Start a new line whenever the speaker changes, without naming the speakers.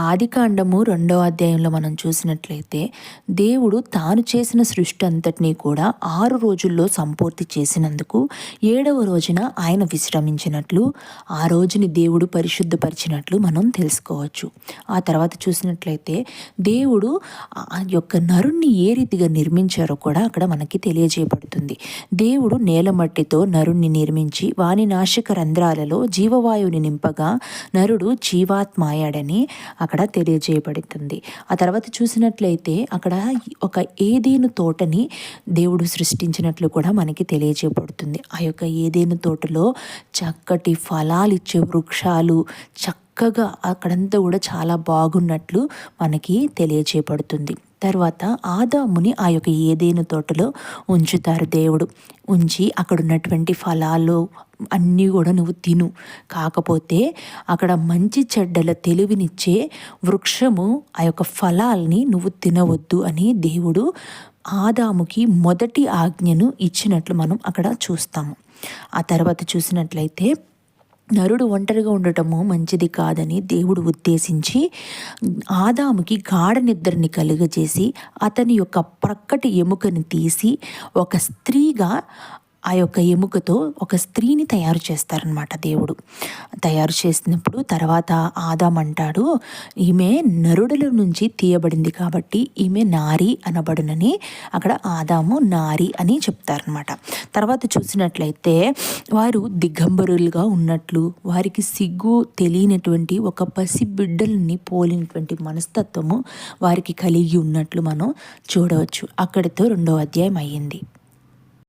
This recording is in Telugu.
ఆదికాండము 2వ అధ్యాయంలో మనం చూసినట్లయితే దేవుడు తాను చేసిన సృష్టి అంతటినీ కూడా 6 రోజుల్లో సంపూర్తి చేసినందుకు 7వ రోజున ఆయన విశ్రమించినట్లు ఆ రోజుని దేవుడు పరిశుద్ధపరిచినట్లు మనం తెలుసుకోవచ్చు. ఆ తర్వాత చూసినట్లయితే దేవుడు ఆ యొక్క నరుణ్ణి ఏ రీతిగా నిర్మించారో కూడా అక్కడ మనకి తెలియజేయబడుతుంది. దేవుడు నేలమట్టితో నరుణ్ణి నిర్మించి వాని నాసిక రంధ్రాలలో జీవవాయువుని నింపగా నరుడు జీవాత్మాయాడని అక్కడ తెలియజేయబడుతుంది. ఆ తర్వాత చూసినట్లయితే అక్కడ ఒక ఏదేను తోటని దేవుడు సృష్టించినట్లు కూడా మనకి తెలియజేయబడుతుంది. ఆ యొక్క ఏదేను తోటలో చక్కటి ఫలాలు ఇచ్చే వృక్షాలు చక్కగా అక్కడంతా కూడా చాలా బాగున్నట్లు మనకి తెలియజేయబడుతుంది. తర్వాత ఆదాముని ఆ యొక్క ఏదేను తోటలో ఉంచుతారు దేవుడు. ఉంచి అక్కడ ఉన్నటువంటి ఫలాలు అన్నీ కూడా నువ్వు తిను, కాకపోతే అక్కడ మంచి చెడ్డల తెలివినిచ్చే వృక్షము ఆ యొక్క ఫలాల్ని నువ్వు తినవద్దు అని దేవుడు ఆదాముకి మొదటి ఆజ్ఞను ఇచ్చినట్లు మనం అక్కడ చూస్తాము. ఆ తర్వాత చూసినట్లయితే నరుడు ఒంటరిగా ఉండటము మంచిది కాదని దేవుడు ఉద్దేశించి ఆదాముకి గాఢ నిద్రని కలుగజేసి అతని యొక్క ప్రక్కటి ఎముకని తీసి ఒక స్త్రీగా ఆ యొక్క ఎముకతో ఒక స్త్రీని తయారు చేస్తారనమాట. దేవుడు తయారు చేసినప్పుడు తర్వాత ఆదాం అంటాడు, ఈమె నరుడుల నుంచి తీయబడింది కాబట్టి ఈమె నారి అనబడునని అక్కడ ఆదాము నారి అని చెప్తారనమాట. తర్వాత చూసినట్లయితే వారు దిగంబరులుగా ఉన్నట్లు, వారికి సిగ్గు తెలియనటువంటి ఒక పసి బిడ్డల్ని పోలినటువంటి మనస్తత్వము వారికి కలిగి ఉన్నట్లు మనం చూడవచ్చు. అక్కడితో 2వ అధ్యాయం అయ్యింది.